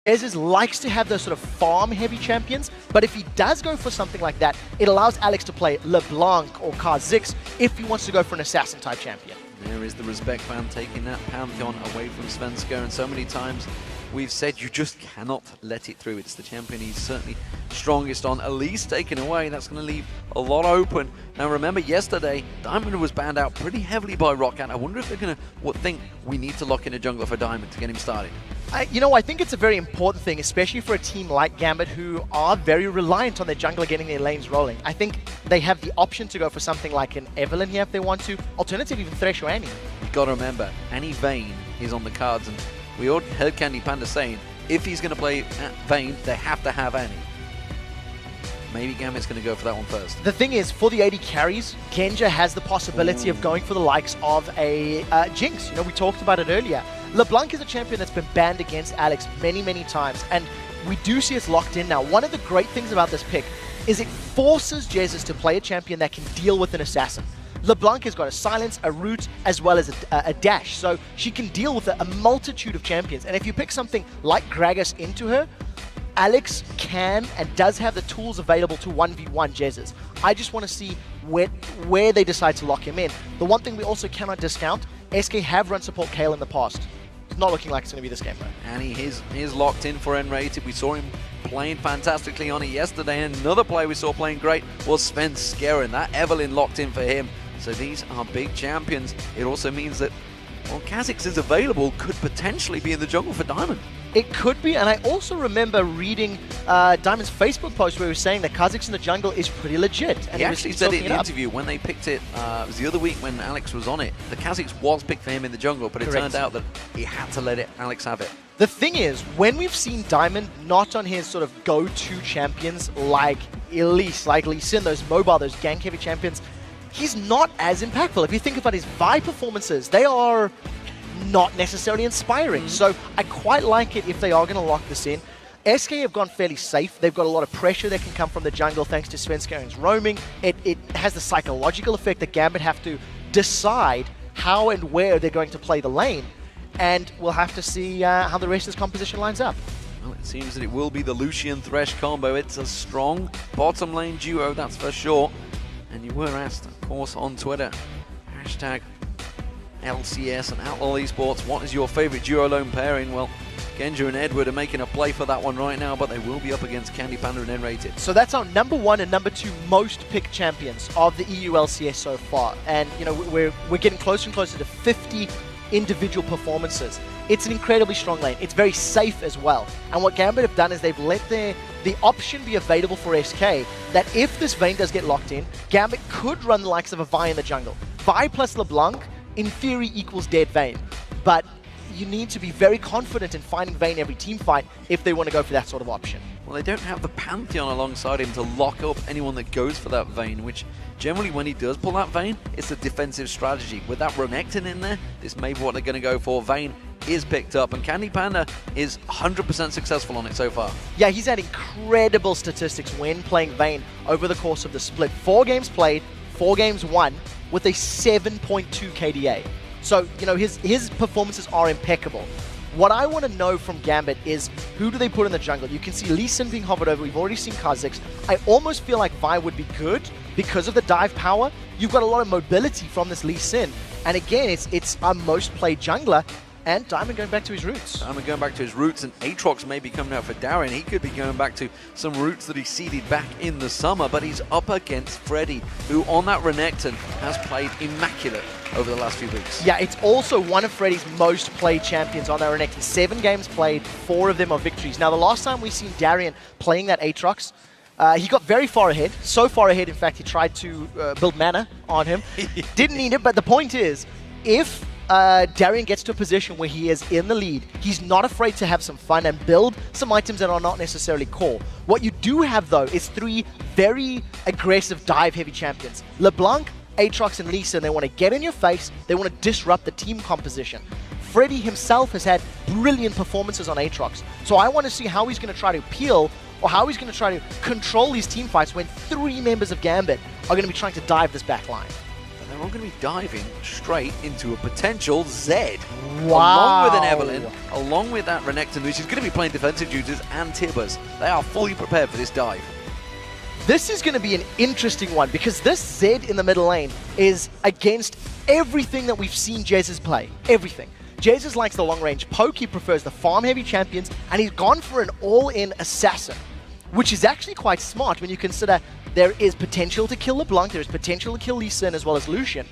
Jesus likes to have those sort of farm-heavy champions, but if he does go for something like that, it allows Alex to play LeBlanc or Kha'Zix if he wants to go for an assassin-type champion. There is the respect fan taking that Pantheon away from Svenska, and so many times we've said you just cannot let it through. It's the champion he's certainly strongest on. Elise taken away, that's going to leave a lot open. Now remember, yesterday, Diamond was banned out pretty heavily by Roccat. I wonder if they're going to think we need to lock in a jungler for Diamond to get him started. I think it's a very important thing, especially for a team like Gambit, who are very reliant on their jungler getting their lanes rolling. I think they have the option to go for something like an Evelynn here if they want to, alternatively even Thresh or Annie. You've got to remember, Annie Vayne is on the cards, and we all heard Candy Panda saying, if he's going to play Vayne, they have to have Annie. Maybe Gambit's going to go for that one first. The thing is, for the AD carries, Genja has the possibility of going for the likes of a Jinx. We talked about it earlier. LeBlanc is a champion that's been banned against Alex many, many times, and we do see it's locked in now. One of the great things about this pick is it forces Jesus to play a champion that can deal with an assassin. LeBlanc has got a silence, a root, as well as a dash, so she can deal with a multitude of champions. And if you pick something like Gragas into her, Alex can and does have the tools available to 1v1 Jesus. I just want to see where they decide to lock him in. The one thing we also cannot discount, SK have run support Kayle in the past. It's not looking like it's going to be this game, though. And he is locked in for N-rated. We saw him playing fantastically on it yesterday, and another player we saw playing great was Svenska, and that Evelynn locked in for him. So these are big champions. It also means that, well, Kha'Zix is available, could potentially be in the jungle for Diamond. It could be, and I also remember reading Diamond's Facebook post where he was saying that Kha'Zix in the jungle is pretty legit. And he actually said it in the interview when they picked it. It was the other week when Alex was on it. The Kha'Zix was picked for him in the jungle, but it turned out that he had to let Alex have it. The thing is, when we've seen Diamond not on his sort of go-to champions like Elise, like Lee Sin, those mobile, those gank-heavy champions, he's not as impactful. If you think about his Vi performances, they are not necessarily inspiring. So I quite like it if they are going to lock this in. SK have gone fairly safe. They've got a lot of pressure that can come from the jungle thanks to Svenska's roaming. It has the psychological effect that Gambit have to decide how and where they're going to play the lane. And we'll have to see how the rest of this composition lines up. Well, it seems that it will be the Lucian Thresh combo. It's a strong bottom lane duo, that's for sure. And you were asked, of course, on Twitter, hashtag LCS and Outlaw Esports, what is your favorite duo lone pairing? Well, Genja and Edward are making a play for that one right now, but they will be up against Candy Panda and N-rated. So that's our number 1 and number 2 most picked champions of the EU LCS so far. And, we're getting closer and closer to 50 individual performances. It's an incredibly strong lane. It's very safe as well. And what Gambit have done is they've let the option be available for SK that if this Vayne does get locked in, Gambit could run the likes of a Vi in the jungle. Vi plus LeBlanc, in theory, equals dead Vayne. But you need to be very confident in finding Vayne every team fight if they want to go for that sort of option. Well, they don't have the Pantheon alongside him to lock up anyone that goes for that Vayne, which generally when he does pull that Vayne, it's a defensive strategy. With that Renekton in there, this may be what they're going to go for. Vayne is picked up, and Candy Panda is 100% successful on it so far. Yeah, he's had incredible statistics when playing Vayne over the course of the split. 4 games played, 4 games won, with a 7.2 KDA. So, his performances are impeccable. What I want to know from Gambit is who do they put in the jungle? You can see Lee Sin being hovered over. We've already seen Kha'Zix. I almost feel like Vi would be good because of the dive power. You've got a lot of mobility from this Lee Sin. And again, it's our most played jungler. And Diamond going back to his roots. Diamond going back to his roots, and Aatrox may be coming out for Darren. He could be going back to some roots that he seeded back in the summer, but he's up against Freddy, who on that Renekton has played immaculate over the last few weeks. Yeah, it's also one of Freddy's most played champions on that Renekton. 7 games played, 4 of them are victories. Now, the last time we seen Darien playing that Aatrox, he got very far ahead. So far ahead, in fact, he tried to build mana on him. Didn't need it, but the point is, if Darien gets to a position where he is in the lead, he's not afraid to have some fun and build some items that are not necessarily core. What you do have, though, is 3 very aggressive dive-heavy champions. LeBlanc, Aatrox, and Lee Sin, they want to get in your face, they want to disrupt the team composition. Freddy himself has had brilliant performances on Aatrox, so I want to see how he's going to try to peel, or how he's going to try to control these team fights when 3 members of Gambit are going to be trying to dive this back line. There I'm going to be diving straight into a potential Z. Wow. Along with an Evelyn, along with that Renekton, which is going to be playing defensive duties, and Tibbers. They are fully prepared for this dive. This is going to be an interesting one because this Z in the middle lane is against everything that we've seen Jesus play. Everything. Jesus likes the long-range poke, he prefers the farm-heavy champions, and he's gone for an all-in assassin, which is actually quite smart when you consider there is potential to kill LeBlanc, there is potential to kill Lee Sin as well as Lucian.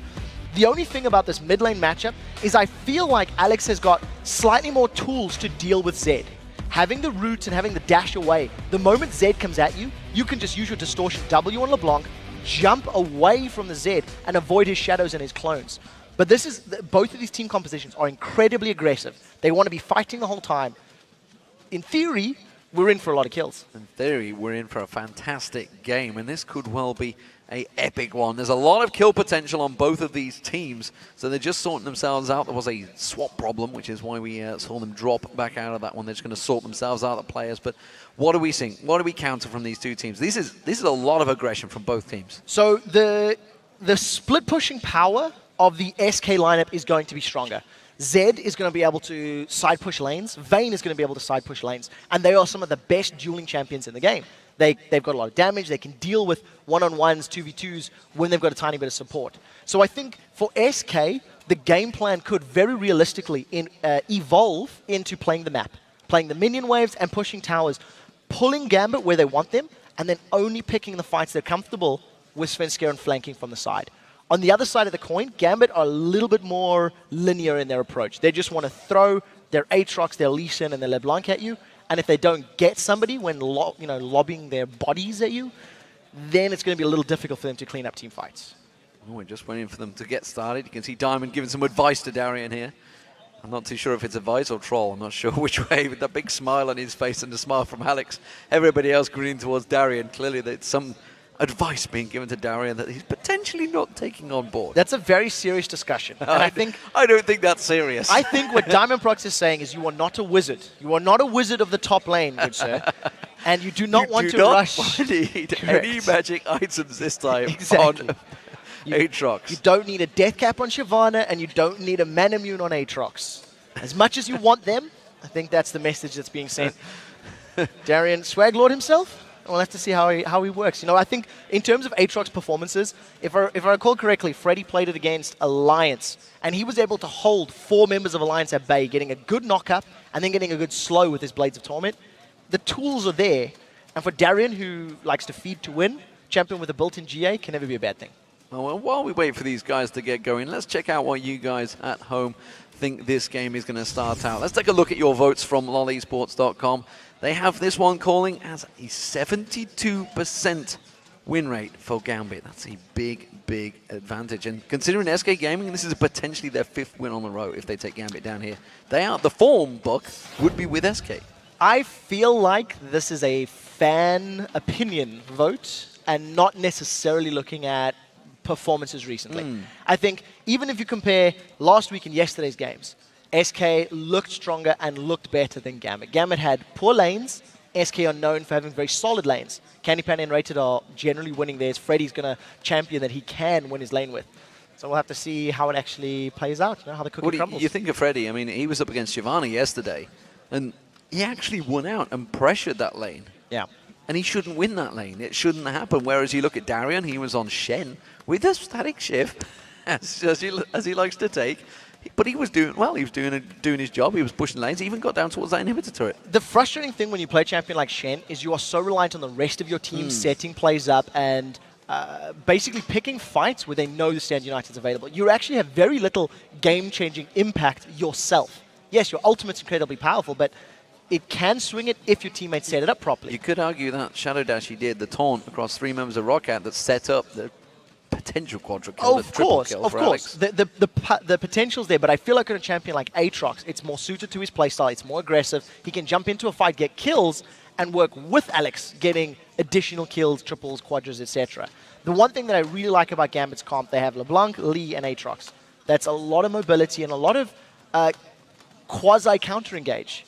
The only thing about this mid lane matchup is I feel like Alex has got slightly more tools to deal with Zed. Having the roots and having the dash away, the moment Zed comes at you, you can just use your distortion W on LeBlanc, jump away from the Zed, and avoid his shadows and his clones. But this is both of these team compositions are incredibly aggressive. They want to be fighting the whole time. In theory, we're in for a lot of kills. In theory, we're in for a fantastic game, and this could well be an epic one. There's a lot of kill potential on both of these teams, so they're just sorting themselves out. There was a swap problem, which is why we saw them drop back out of that one. They're just going to sort themselves out, the players. But what do we see? What do we counter from these two teams? This is a lot of aggression from both teams. So the split pushing power of the SK lineup is going to be stronger. Zed is going to be able to side push lanes. Vayne is going to be able to side push lanes. And they are some of the best dueling champions in the game. They've got a lot of damage. They can deal with one-on-ones, 2v2s when they've got a tiny bit of support. So I think for SK, the game plan could very realistically evolve into playing the map, playing the minion waves and pushing towers, pulling Gambit where they want them, and then only picking the fights they're comfortable with Svenskeren flanking from the side. On the other side of the coin, Gambit are a little bit more linear in their approach. They just want to throw their Aatrox, their Lee Sin, and their LeBlanc at you. And if they don't get somebody when lobbing their bodies at you, then it's going to be a little difficult for them to clean up team fights. Oh, we're just waiting for them to get started. You can see Diamond giving some advice to Darian here. I'm not too sure if it's advice or troll. I'm not sure which way, with that big smile on his face and the smile from Alex. Everybody else grinning towards Darian. Clearly, there's some advice being given to Darian that he's potentially not taking on board. That's a very serious discussion. And I don't think that's serious. I think what Diamond Prox is saying is you are not a wizard. You are not a wizard of the top lane, good sir. And you do not want to rush. You do not need any magic items this time exactly. on Aatrox. You don't need a death cap on Shyvana, and you don't need a Manamune on Aatrox. As much as you want them, I think that's the message that's being sent. Darian, Swag Lord himself? We'll have to see how he works. I think in terms of Aatrox performances, if I recall correctly, Freddy played it against Alliance, and he was able to hold 4 members of Alliance at bay, getting a good knock-up, and then getting a good slow with his Blades of Torment. The tools are there, and for Darian, who likes to feed to win, champion with a built-in GA can never be a bad thing. Well, while we wait for these guys to get going, let's check out what you guys at home think this game is going to start out. Let's take a look at your votes from lolesports.com. They have this one calling as a 72% win rate for Gambit. That's a big, big advantage. And considering SK Gaming, this is potentially their 5th win on the row if they take Gambit down here. The form book would be with SK. I feel like this is a fan opinion vote and not necessarily looking at performances recently. I think even if you compare last week and yesterday's games, SK looked stronger and looked better than Gambit. Gambit had poor lanes. SK are known for having very solid lanes. Candypan and Rated are generally winning theirs. Freddy's going to champion that he can win his lane with. So we'll have to see how it actually plays out, how the cookie crumbles. You think of Freddy, I mean, he was up against Shyvana yesterday, and he actually won out and pressured that lane. Yeah. And he shouldn't win that lane. It shouldn't happen. Whereas you look at Darian, he was on Shen with a static shift, as he likes to take. But he was doing well. He was doing his job. He was pushing lanes. He even got down towards that inhibitor turret. The frustrating thing when you play a champion like Shen is you are so reliant on the rest of your team setting plays up and basically picking fights where they know the Stand United is available. You actually have very little game-changing impact yourself. Yes, your ultimate's incredibly powerful, but it can swing it if your teammates set it up properly. You could argue that Shadow Dash he did, the taunt across 3 members of Roccat that set up the potential quadra kill, of course. Alex. The potential's there, but I feel like on a champion like Aatrox, it's more suited to his playstyle, it's more aggressive, he can jump into a fight, get kills, and work with Alex, getting additional kills, triples, quadras, etc. The one thing that I really like about Gambit's comp, they have LeBlanc, Lee, and Aatrox. That's a lot of mobility and a lot of quasi-counter-engage,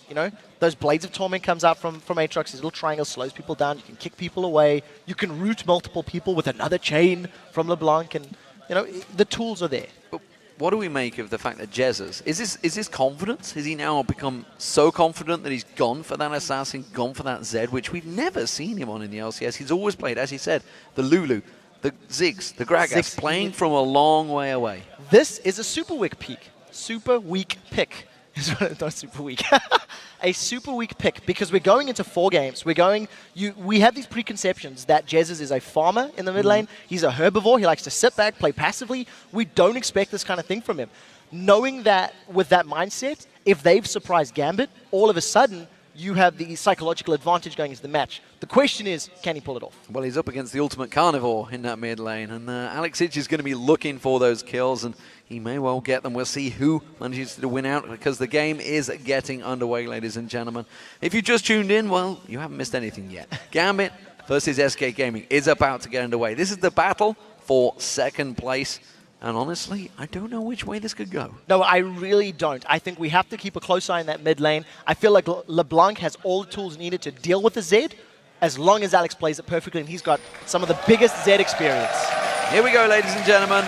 Those Blades of Torment comes out from Aatrox, his little triangle slows people down, you can kick people away, you can root multiple people with another chain from LeBlanc, and you know, the tools are there. But what do we make of the fact that Jesus, is this confidence? Has he now become so confident that he's gone for that Assassin, gone for that Zed, which we've never seen him on in the LCS? He's always played, as he said, the Lulu, the Ziggs, the Gragas, playing from a long way away. This is a super weak pick. Super weak pick. Not super weak. A super weak pick, because we're going into 4 games. We have these preconceptions that Jesus is a farmer in the mid lane. He's a herbivore. He likes to sit back, play passively. We don't expect this kind of thing from him. Knowing that with that mindset, if they've surprised Gambit, all of a sudden you have the psychological advantage going into the match. The question is, can he pull it off? Well, he's up against the ultimate carnivore in that mid lane, and Alex Ich is going to be looking for those kills, and he may well get them. We'll see who manages to win out, because the game is getting underway, ladies and gentlemen. If you just tuned in, well, you haven't missed anything yet. Gambit versus SK Gaming is about to get underway. This is the battle for second place. And honestly, I don't know which way this could go. No, I really don't. I think we have to keep a close eye on that mid lane. I feel like LeBlanc has all the tools needed to deal with the Zed, as long as Alex plays it perfectly, and he's got some of the biggest Zed experience. Here we go, ladies and gentlemen.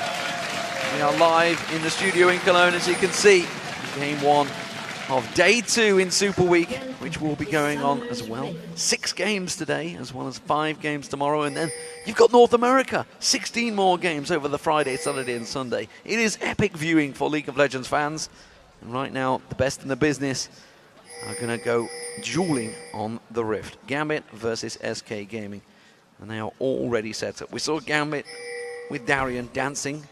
We are live in the studio in Cologne, as you can see. Game 1 of Day 2 in Super Week, which will be going on as well. 6 games today, as well as 5 games tomorrow, and then you've got North America. 16 more games over the Friday, Saturday, and Sunday. It is epic viewing for League of Legends fans. And right now, the best in the business are going to go dueling on the Rift. Gambit versus SK Gaming. And they are already set up. We saw Gambit with Darian dancing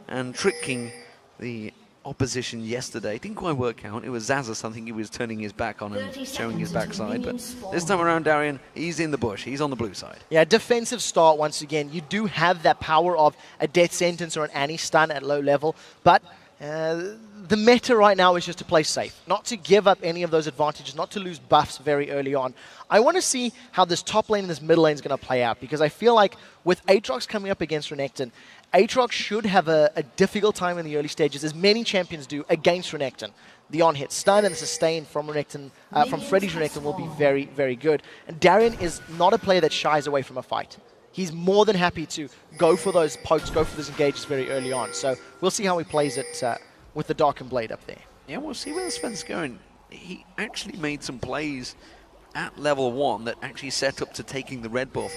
and tricking the opposition yesterday. It didn't quite work out. It was Zazas, I think he was turning his back on and showing his backside. But this time around, Darian, he's in the bush. He's on the blue side. Yeah, defensive start once again. You do have that power of a death sentence or an anti-stun at low level, but the meta right now is just to play safe, not to give up any of those advantages, not to lose buffs very early on. I want to see how this top lane and this mid lane is going to play out, because I feel like with Aatrox coming up against Renekton, Aatrox should have a difficult time in the early stages, as many champions do, against Renekton. The on-hit stun and the sustain from Renekton, from Freddy's Renekton will be very, very good. And Darian is not a player that shies away from a fight. He's more than happy to go for those pokes, go for those engages very early on. So we'll see how he plays it with the Darkened Blade up there. Yeah, we'll see where Sven's going. He actually made some plays at level 1 that actually set up to taking the red buff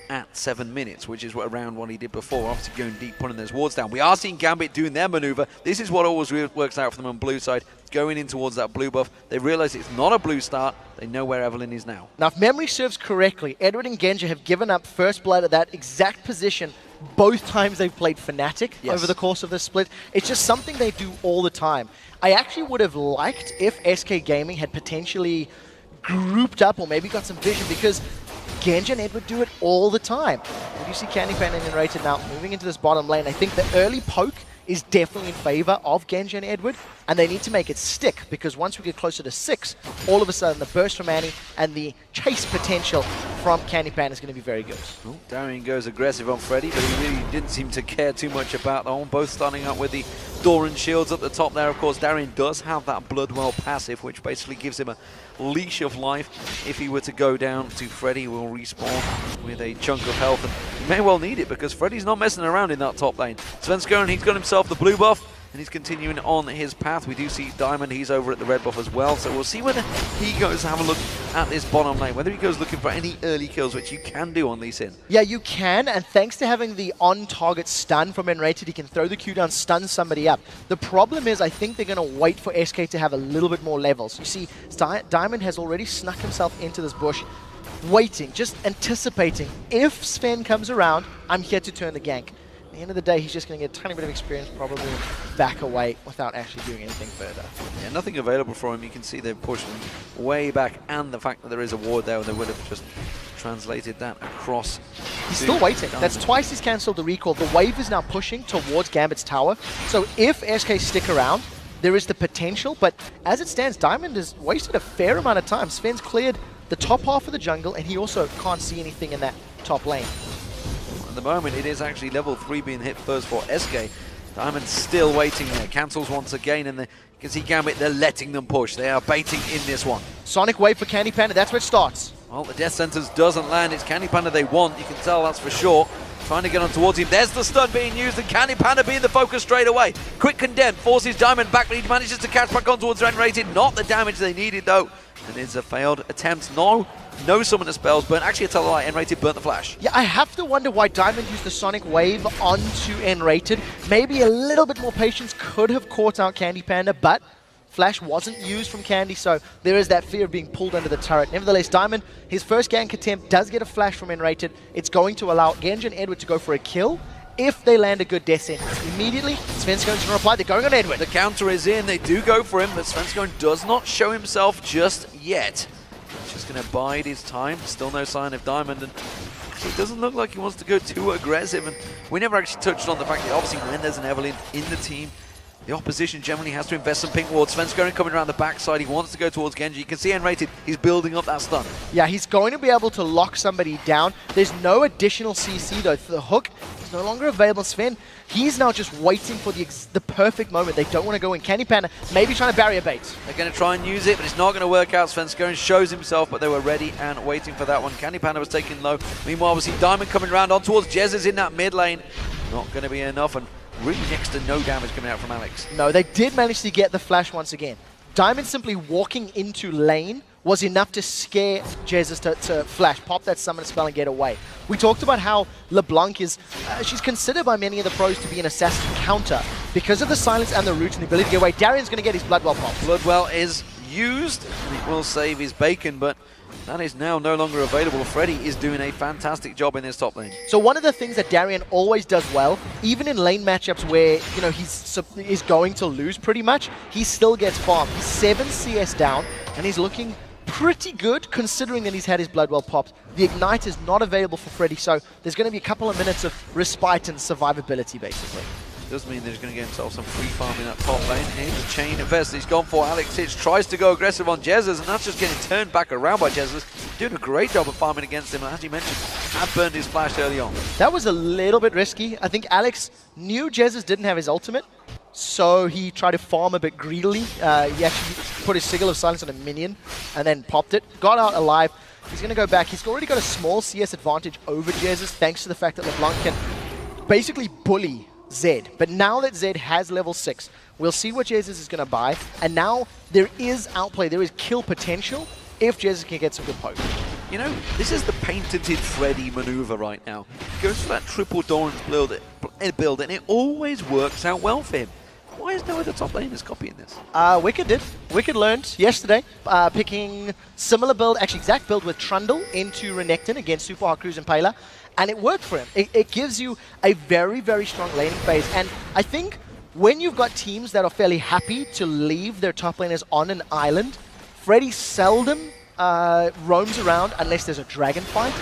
at 7 minutes, which is around what he did before, obviously going deep, putting those wards down. We are seeing Gambit doing their maneuver. This is what always works out for them on blue side, going in towards that blue buff. They realize it's not a blue start. They know where Evelyn is now. Now, if memory serves correctly, Edward and Genja have given up first blood at that exact position both times they've played Fnatic over the course of this split. It's just something they do all the time. I actually would have liked if SK Gaming had potentially grouped up or maybe got some vision, because Genja and Edward do it all the time. If you see Candypan and Rated now moving into this bottom lane, I think the early poke is definitely in favor of Genja and Edward, and they need to make it stick, because once we get closer to 6, all of a sudden the burst from Annie and the chase potential from Candypan is going to be very good. Well, Darian goes aggressive on Freddy, but he really didn't seem to care too much about that one. Both starting up with the Doran shields at the top there. Of course, Darian does have that Bloodwell passive, which basically gives him a leash of life. If he were to go down to Freddy, he will respawn with a chunk of health, and he may well need it, because Freddy's not messing around in that top lane. Sven's going, he's got himself the blue buff, and he's continuing on his path. We do see Diamond, he's over at the red buff as well, so we'll see whether he goes to have a look at this bottom lane, whether he goes looking for any early kills, which you can do on Lee Sin. Yeah, you can, and thanks to having the on-target stun from Enrated, he can throw the Q down, stun somebody up. The problem is, I think they're going to wait for SK to have a little bit more levels. You see, Diamond has already snuck himself into this bush, waiting, just anticipating. If Sven comes around, I'm here to turn the gank. At the end of the day, he's just going to get a tiny bit of experience, probably back away without actually doing anything further. Yeah, nothing available for him. You can see they've pushed him way back, and the fact that there is a ward there, they would have just translated that across. He's still waiting. That's twice he's cancelled the recall. The wave is now pushing towards Gambit's tower. So if SK stick around, there is the potential, but as it stands, Diamond has wasted a fair amount of time. Sven's cleared the top half of the jungle, and he also can't see anything in that top lane. At the moment, it is actually level 3 being hit first for SK. Diamond's still waiting there. Cancels once again, and you can see Gambit, they're letting them push. They are baiting in this one. Sonic wave for Candy Panda, that's where it starts. Well, the Death Sentence doesn't land. It's Candy Panda they want. You can tell that's for sure. trying to get on towards him. There's the stun being used, and Candy Panda being the focus straight away. Quick condemn, forces Diamond back, but he manages to catch back on towards N-Rated. Not the damage they needed though, and it's a failed attempt. No summon the spells, but actually a Telelight. N-Rated burnt the flash. Yeah, I have to wonder why Diamond used the Sonic Wave onto N-Rated. Maybe a little bit more patience could have caught out Candy Panda, but Flash wasn't used from Candy, so there is that fear of being pulled under the turret. Nevertheless, Diamond, his first gank attempt does get a flash from N-Rated. It's going to allow Genji and Edward to go for a kill if they land a good death sentence. Immediately, Sven's going to reply. They're going on Edward. The counter is in. They do go for him, but Svenskone does not show himself just yet. Just going to bide his time. Still no sign of Diamond, and it doesn't look like he wants to go too aggressive. And we never actually touched on the fact that obviously when there's an Evelynn in the team, the opposition generally has to invest some pink wards. Svenskone coming around the backside. He wants to go towards Genji. You can see N-Rated. He's building up that stun. Yeah, he's going to be able to lock somebody down. There's no additional CC though. The hook is no longer available. Sven, he's now just waiting for the perfect moment. They don't want to go in. Candy Panda maybe trying to barrier bait. They're going to try and use it, but it's not going to work out. Svenskone shows himself, but they were ready and waiting for that one. Candy Panda was taken low. Meanwhile, we see Diamond coming around on towards Jez is in that mid lane. Not going to be enough, and really next to no damage coming out from Alex. No, they did manage to get the flash once again. Diamond simply walking into lane was enough to scare Jesus to flash, pop that summon spell and get away. We talked about how LeBlanc is, she's considered by many of the pros to be an assassin counter because of the silence and the root and the ability to get away. Darian's going to get his Bloodwell pop. Bloodwell is used. It will save his bacon, but that is now no longer available. Freddy is doing a fantastic job in this top lane. So one of the things that Darian always does well, even in lane matchups where he's going to lose pretty much, he still gets farm. He's 7 CS down, and he's looking pretty good considering that he's had his Bloodwell popped. The Ignite is not available for Freddy, so there's going to be a couple of minutes of respite and survivability, basically. Does mean they're going to get himself some free farm in that top lane. Here's the chain of Vest. He's gone for Alex Hitch, tries to go aggressive on Jesus, and that's just getting turned back around by Jesus. Doing a great job of farming against him, and as you mentioned, had burned his flash early on. That was a little bit risky. I think Alex knew Jesus didn't have his ultimate, so he tried to farm a bit greedily. He actually put his Sigil of Silence on a minion and then popped it. Got out alive. He's going to go back. He's already got a small CS advantage over Jesus thanks to the fact that LeBlanc can basically bully Zed. But now that Zed has level 6, we'll see what Jesus is going to buy. And now there is outplay, there is kill potential if Jesus can get some good poke. You know, this is the patented Freddy maneuver right now. He goes for that triple Doran's build, and it always works out well for him. Why is no other top laners copying this? Wicked did. Wicked learned yesterday, picking similar build, actually exact build with Trundle into Renekton against Super Hot Cruise Impaler, and it worked for him. It gives you a very, very strong laning phase, and I think when you've got teams that are fairly happy to leave their top laners on an island, Freddy seldom roams around unless there's a dragon fight.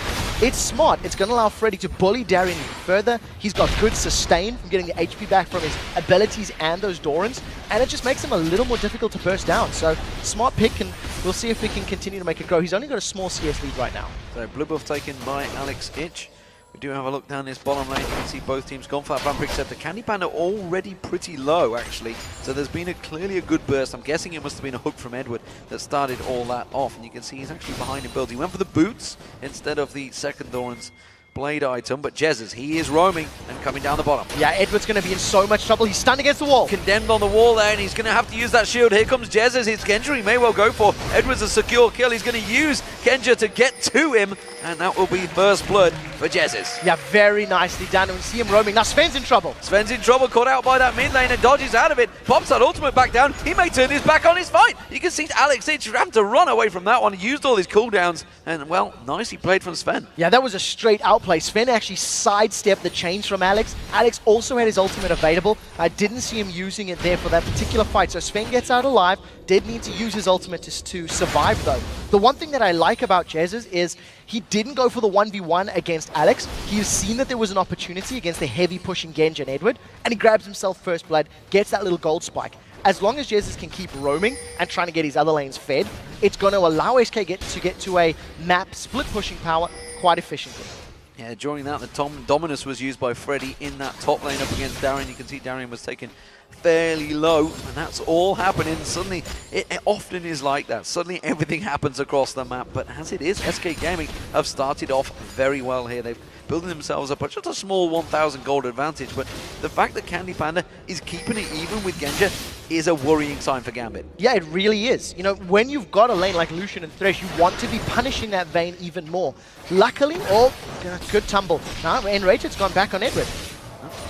It's smart. It's going to allow Freddy to bully Darian even further. He's got good sustain from getting the HP back from his abilities and those Dorans, and it just makes him a little more difficult to burst down. So, smart pick, and we'll see if we can continue to make it grow. He's only got a small CS lead right now. So, blue buff taken by Alex Itch. We do have a look down this bottom lane. You can see both teams gone for that Vampiric Scepter. Candy Panda already pretty low, actually. So there's been clearly a good burst. I'm guessing it must have been a hook from Edward that started all that off. And you can see he's actually behind in build. He went for the boots instead of the second Doran's blade item. But Jesus, he is roaming and coming down the bottom. Yeah, Edward's going to be in so much trouble. He's stunned against the wall. Condemned on the wall there, and he's going to have to use that shield. Here comes Jesus. It's Genji he may well go for. Edward's a secure kill. He's going to use Genji to get to him, and that will be first blood for Jesus. Yeah, very nicely done. And we see him roaming. Now Sven's in trouble. Sven's in trouble, caught out by that mid lane and dodges out of it. Pops that ultimate back down. He may turn his back on his fight. You can see Alex Itch having to run away from that one. He used all his cooldowns, and well, nicely played from Sven. Yeah, that was a straight outplay. Sven actually sidestepped the chains from Alex. Alex also had his ultimate available. I didn't see him using it there for that particular fight. So Sven gets out alive. Did need to use his ultimate to survive though. The one thing that I like about Jesus is he didn't go for the 1v1 against Alex. He's seen that there was an opportunity against the heavy pushing Genji and Edward, and he grabs himself first blood, gets that little gold spike. As long as Jesus can keep roaming and trying to get his other lanes fed, it's going to allow SK to get to a map split pushing power quite efficiently. Yeah, during that, the Dominus was used by Freddy in that top lane up against Darien. You can see Darien was taken fairly low, and that's all happening. Suddenly, it often is like that. Suddenly, everything happens across the map. But as it is, SK Gaming have started off very well here. They've building themselves up just a small 1,000 gold advantage. But the fact that Candy Panda is keeping it even with Genja is a worrying sign for Gambit. Yeah, it really is. You know, when you've got a lane like Lucian and Thresh, you want to be punishing that Vayne even more. Luckily, good tumble. Now, Enraged's gone back on Edward.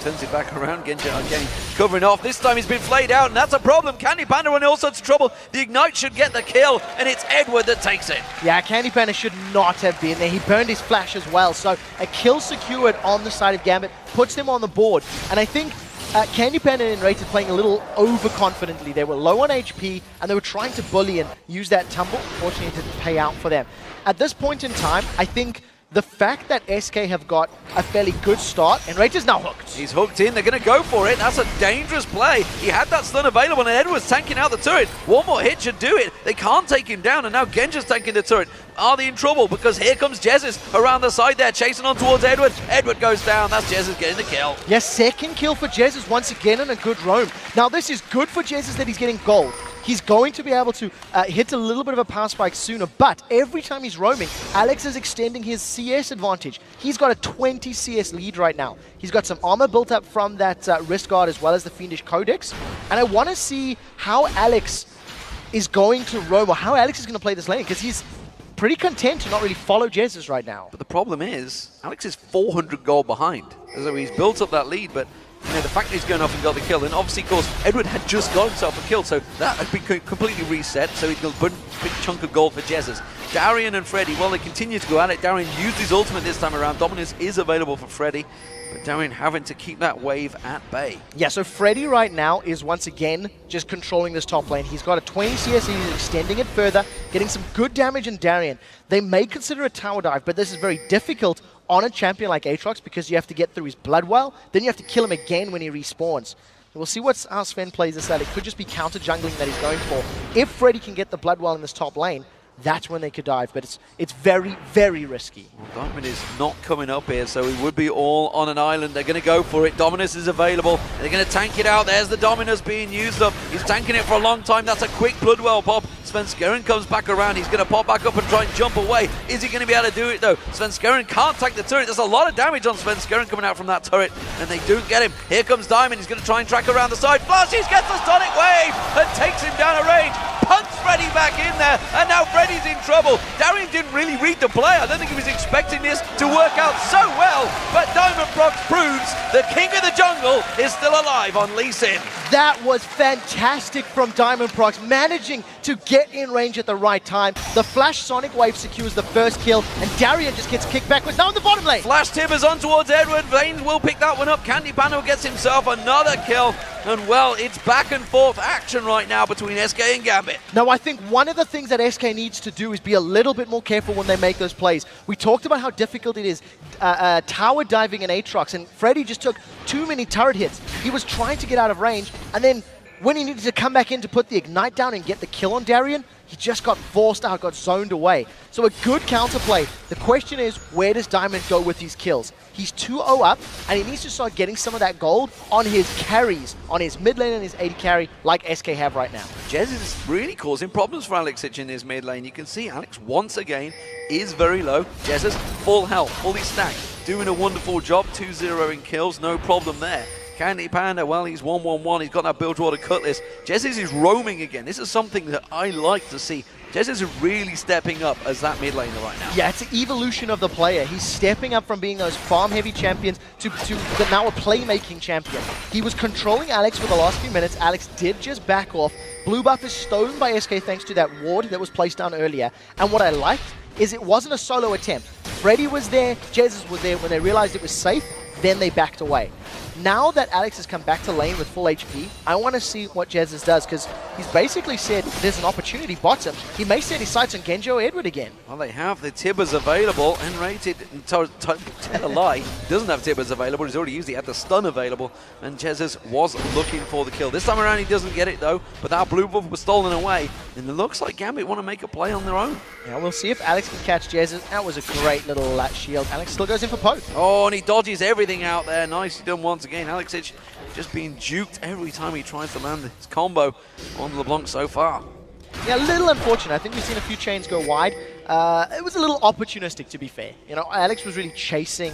Turns it back around, Genja again covering off. This time he's been flayed out, and that's a problem. Candy Panda in all sorts of trouble. The Ignite should get the kill, and it's Edward that takes it. Yeah, Candy Panda should not have been there. He burned his flash as well, so a kill secured on the side of Gambit puts them on the board. And I think Candy Panda and Enraged playing a little overconfidently. They were low on HP, and they were trying to bully and use that tumble. Fortunately, it didn't pay out for them. At this point in time, I think the fact that SK have got a fairly good start, and Enraged is now hooked. He's hooked in, they're going to go for it. That's a dangerous play. He had that stun available, and Edward's tanking out the turret. One more hit should do it. They can't take him down, and now Genja's tanking the turret. Are they in trouble? Because here comes Jesus around the side there, chasing on towards Edward. Edward goes down. That's Jesus getting the kill. Yes, second kill for Jesus once again, and a good roam. Now, this is good for Jesus that he's getting gold. He's going to be able to hit a little bit of a power spike sooner, but every time he's roaming, Alex is extending his CS advantage. He's got a 20 CS lead right now. He's got some armor built up from that wrist guard as well as the Fiendish Codex, and I want to see how Alex is going to roam, or how Alex is going to play this lane, because he's pretty content to not really follow Jesus right now. But the problem is, Alex is 400 gold behind. So he's built up that lead, but you know, the fact that he's going off and got the kill, and obviously, of course, Edward had just got himself a kill, so that had been completely reset, so he'll put a big chunk of gold for Jesus. Darien and Freddy, well, they continue to go at it. Darien used his ultimate this time around. Dominus is available for Freddy, but Darien having to keep that wave at bay. Yeah, so Freddy right now is once again just controlling this top lane. He's got a 20 CS and he's extending it further, getting some good damage in Darien. They may consider a tower dive, but this is very difficult on a champion like Aatrox because you have to get through his blood well, then you have to kill him again when he respawns. We'll see how Sven plays this out. It could just be counter jungling that he's going for. If Freddy can get the blood well in this top lane, that's when they could dive, but it's very, very risky. Well, Diamond is not coming up here, so he would be all on an island. They're going to go for it. Dominus is available. They're going to tank it out. There's the Dominus being used up. He's tanking it for a long time. That's a quick Bloodwell pop. Svenskeren comes back around. He's going to pop back up and try and jump away. Is he going to be able to do it, though? Svenskeren can't tank the turret. There's a lot of damage on Svenskeren coming out from that turret, and they do get him. Here comes Diamond. He's going to try and track around the side. Flashes, gets the Sonic Wave, and takes him down a range. Punts Freddy back in there, and now Freddy's in trouble. Darien didn't really read the play. I don't think he was expecting this to work out so well, but Diamond Prox proves the king of the jungle is still alive on Lee Sin. That was fantastic from Diamond Prox, managing to get in range at the right time. The Flash Sonic Wave secures the first kill, and Darien just gets kicked backwards now in the bottom lane. Flash timbers on towards Edward. Vayne will pick that one up. Candy Panda gets himself another kill, and well, it's back and forth action right now between SK and Gambit. Now, I think one of the things that SK needs to do is be a little bit more careful when they make those plays. We talked about how difficult it is tower diving in Aatrox, and Freddy just took too many turret hits. He was trying to get out of range, and then when he needed to come back in to put the Ignite down and get the kill on Darien, he just got forced out, got zoned away. So a good counterplay. The question is, where does Diamond go with these kills? He's 2-0 up, and he needs to start getting some of that gold on his carries, on his mid lane and his AD carry, like SK have right now. Jez is really causing problems for Alex in his mid lane. You can see Alex, once again, is very low. Jez is full health, fully stacked, doing a wonderful job, 2-0 in kills, no problem there. Candy Panda, well, he's 1-1-1. He's got that Bilgewater Cutlass. Jesus is roaming again. This is something that I like to see. Jesus is really stepping up as that mid laner right now. Yeah, it's an evolution of the player. He's stepping up from being those farm-heavy champions to now a playmaking champion. He was controlling Alex for the last few minutes. Alex did just back off. Blue buff is stolen by SK thanks to that ward that was placed down earlier. And what I liked is it wasn't a solo attempt. Freddy was there, Jesus was there. When they realized it was safe, then they backed away. Now that Alex has come back to lane with full HP, I want to see what Jesus does, because he's basically said there's an opportunity bottom. He may set his sights on Genjo or Edward again. Well, they have the Tibbers available, and Rated, tell a lie, he doesn't have Tibbers available, he's already used it, he had the stun available, and Jesus was looking for the kill. This time around he doesn't get it though, but that blue buff was stolen away, and it looks like Gambit want to make a play on their own. Yeah, we'll see if Alex can catch Jesus. That was a great little shield. Alex still goes in for poke. Oh, and he dodges everything out there. Nicely done once again. Alexic just being duped every time he tries to land his combo on LeBlanc so far. Yeah, a little unfortunate. I think we've seen a few chains go wide. It was a little opportunistic, to be fair. You know, Alex was really chasing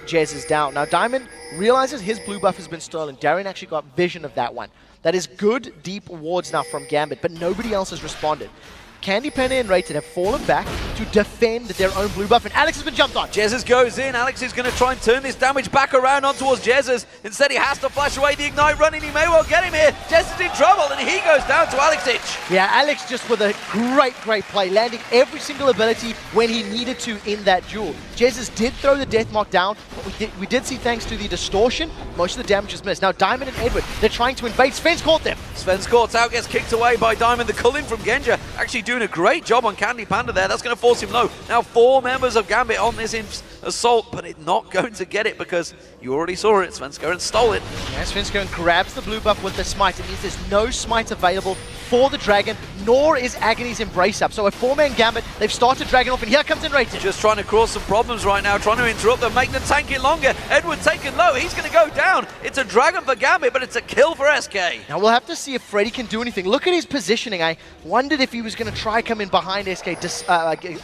Jesus down. Now, Diamond realizes his blue buff has been stolen. Darien actually got vision of that one. That is good, deep wards now from Gambit, but nobody else has responded. Candy Penny and Rated have fallen back to defend their own blue buff, and Alex has been jumped on. Jesus goes in. Alex is going to try and turn this damage back around on towards Jesus. Instead, he has to flash away the Ignite running. He may well get him here. Jesus is in trouble, and he goes down to Alexic. Yeah, Alex just with a great play, landing every single ability when he needed to in that duel. Jesus did throw the death mark down, but we did see, thanks to the distortion, most of the damage is missed. Now, Diamond and Edward, they're trying to invade. Sven's caught them. Sven's caught out, gets kicked away by Diamond. The culling from Genja actually doing a great job on Candy Panda there. That's going to force him low. Now 4 members of Gambit on this assault, but it's not going to get it because you already saw it. Svenskeren stole it. Yeah, Svenskeren grabs the blue buff with the smite. It means there's no smite available for the Dragon, nor is Agony's Embrace up. So a 4-man Gambit, they've started Dragon off, and here comes Enrated. Just trying to cause some problems right now, trying to interrupt them, make them tank it longer. Edward taken low, he's going to go down. It's a Dragon for Gambit, but it's a kill for SK. Now we'll have to see if Freddy can do anything. Look at his positioning. I wondered if he was going to try come in behind SK,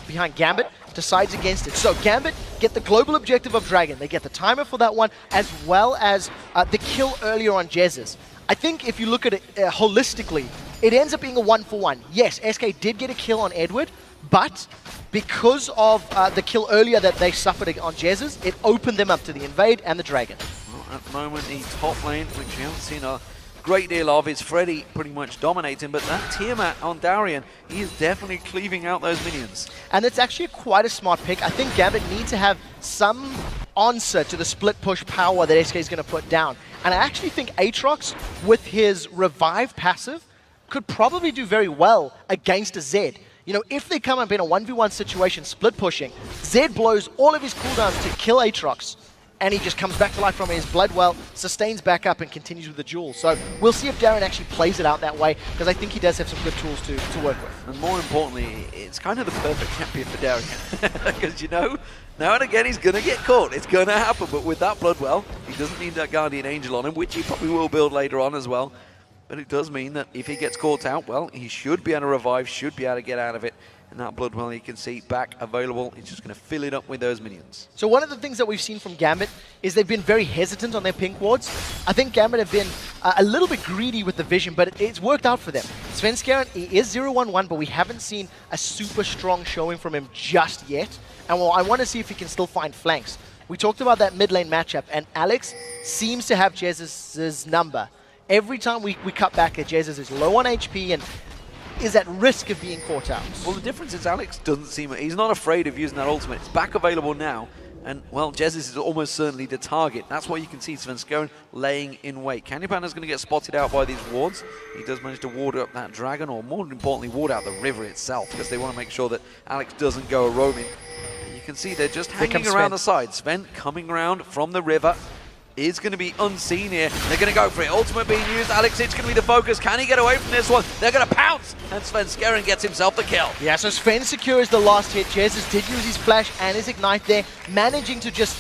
behind Gambit. Decides against it. So Gambit get the global objective of Dragon. They get the timer for that one, as well as the kill earlier on Jesus. I think if you look at it holistically, it ends up being a 1-for-1. Yes, SK did get a kill on Edward, but because of the kill earlier that they suffered on Jesus, it opened them up to the invade and the Dragon. Well, at the moment, the top lane, which we haven't seen a great deal of, is Freddy pretty much dominating, but that Tiamat on Darien, he is definitely cleaving out those minions. And it's actually quite a smart pick. I think Gambit needs to have some answer to the split push power that SK is going to put down. And I actually think Aatrox, with his revive passive, could probably do very well against a Zed. You know, if they come up in a 1v1 situation, split pushing, Zed blows all of his cooldowns to kill Aatrox, and he just comes back to life from his blood well, sustains back up, and continues with the duel. So we'll see if Darren actually plays it out that way, because I think he does have some good tools to work with. And more importantly, it's kind of the perfect champion for Darren, because you know, now and again he's going to get caught. It's going to happen, but with that blood well, he doesn't need that Guardian Angel on him, which he probably will build later on as well. But it does mean that if he gets caught out, well, he should be able to revive, should be able to get out of it. And that blood well, you can see back available. He's just going to fill it up with those minions. So one of the things that we've seen from Gambit is they've been very hesitant on their pink wards. I think Gambit have been a little bit greedy with the vision, but it's worked out for them. Svenskeren, he is 0-1-1, but we haven't seen a super strong showing from him just yet. And well, I want to see if he can still find flanks. We talked about that mid lane matchup, and Alex seems to have Jesus' number. Every time we cut back, Jesus is low on HP and is at risk of being caught out. Well, the difference is Alex doesn't seem... He's not afraid of using that ultimate. It's back available now. And, well, Jesus is almost certainly the target. That's why you can see Svenskeren laying in wait. Candy Panda's going to get spotted out by these wards. He does manage to ward up that dragon, or more importantly, ward out the river itself, because they want to make sure that Alex doesn't go roaming. And you can see they're just hanging around the side. Sven coming around from the river. Is going to be unseen here. They're going to go for it. Ultimate being used. Alex, it's going to be the focus. Can he get away from this one? They're going to pounce. And Svenskeren gets himself the kill. Yeah, so Sven secures the last hit. Jesus did use his flash and his ignite there, managing to just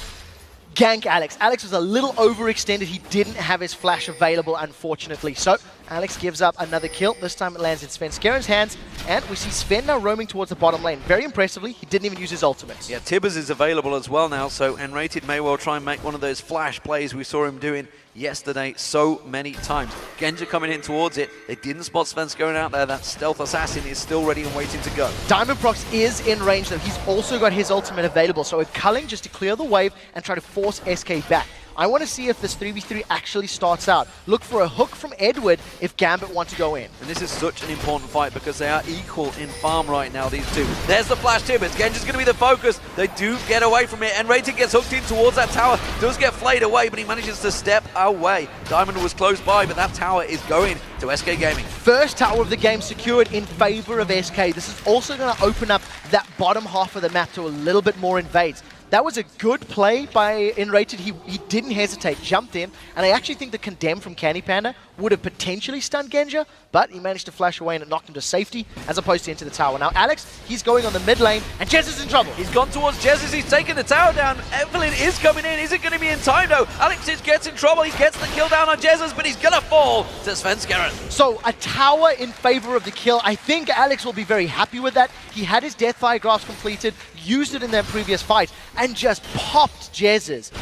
gank Alex. Alex was a little overextended. He didn't have his flash available, unfortunately. So Alex gives up another kill. This time it lands in Svenskeren's hands. And we see Sven now roaming towards the bottom lane. Very impressively, he didn't even use his ultimate. Yeah, Tibbers is available as well now, so Enrated may well try and make one of those flash plays we saw him doing yesterday so many times. Genja coming in towards it. They didn't spot Svenskeren out there. That stealth assassin is still ready and waiting to go. Diamond Prox is in range though. He's also got his ultimate available. So with Culling just to clear the wave and try to force SK back. I want to see if this 3v3 actually starts out. Look for a hook from Edward if Gambit want to go in. And this is such an important fight because they are equal in farm right now, these two. There's the flash Tibbets. Genji's going to be the focus. They do get away from it, and Rated gets hooked in towards that tower. Does get flayed away, but he manages to step away. Diamond was close by, but that tower is going to SK Gaming. First tower of the game secured in favor of SK. This is also going to open up that bottom half of the map to a little bit more invades. That was a good play by Rated. He didn't hesitate, jumped in, and I actually think the condemn from Candy Panda would have potentially stunned Genja, but he managed to flash away and it knocked him to safety as opposed to into the tower. Now Alex, he's going on the mid lane, and Jez is in trouble. He's gone towards Jez as he's taking the tower down. Evelyn is coming in. Is it going to be in time though? Alex gets in trouble. He gets the kill down on Jez, but he's going to fall to Svenskeren. So a tower in favor of the kill. I think Alex will be very happy with that. He had his Deathfire grasp completed, used it in their previous fight, and just popped Jez's.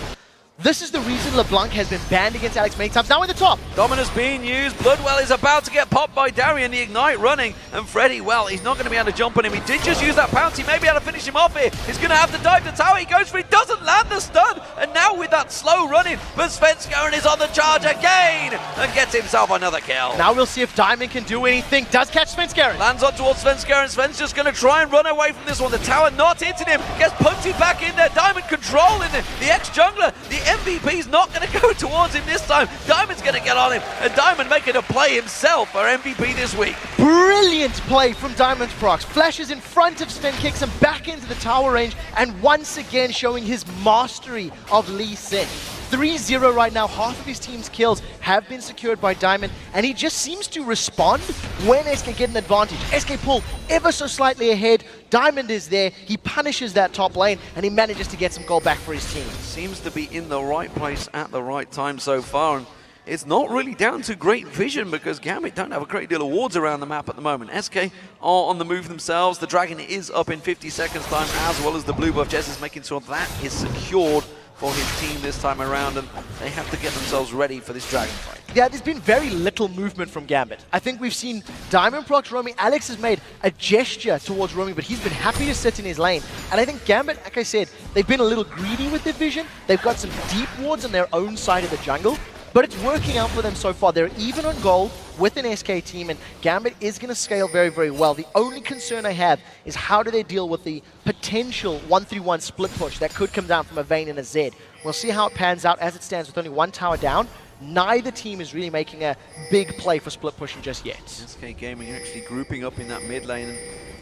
This is the reason LeBlanc has been banned against Alex many times. Now in the top. Dominus being used. Bloodwell is about to get popped by Darian. The Ignite running. And Freddy, well, he's not going to be able to jump on him. He did just use that pounce. He may be able to finish him off here. He's going to have to dive the tower. He goes for it. Doesn't land the stun. And now with that slow running, but Svenskeren is on the charge again and gets himself another kill. Now we'll see if Diamond can do anything. Does catch Svenskeren. Lands on towards Svenskeren. Sven's just going to try and run away from this one. The tower not hitting him. Gets punted back in there. Diamond controlling it. The ex-jungler. The MVP's not going to go towards him this time. Diamond's going to get on him, and Diamond making a play himself for MVP this week. Brilliant play from Diamond's procs. Flashes in front of Sven, kicks him back into the tower range, and once again showing his mastery of Lee Sin. 3-0 right now. Half of his team's kills have been secured by Diamond, and he just seems to respond when SK get an advantage. SK pull ever so slightly ahead. Diamond is there. He punishes that top lane, and he manages to get some gold back for his team. Seems to be in the right place at the right time so far, and it's not really down to great vision because Gambit don't have a great deal of wards around the map at the moment. SK are on the move themselves. The Dragon is up in 50 seconds time, as well as the blue buff. Jez is making sure that is secured for his team this time around, and they have to get themselves ready for this Dragon fight. Yeah, there's been very little movement from Gambit. I think we've seen Diamond procs roaming. Alex has made a gesture towards roaming, but he's been happy to sit in his lane. And I think Gambit, like I said, they've been a little greedy with their vision. They've got some deep wards on their own side of the jungle, but it's working out for them so far. They're even on gold with an SK team, and Gambit is going to scale very, very well. The only concern I have is how do they deal with the potential 1-3-1 split push that could come down from a Vayne and a Zed. We'll see how it pans out. As it stands with only one tower down, neither team is really making a big play for split pushing just yet. SK Gaming actually grouping up in that mid lane, and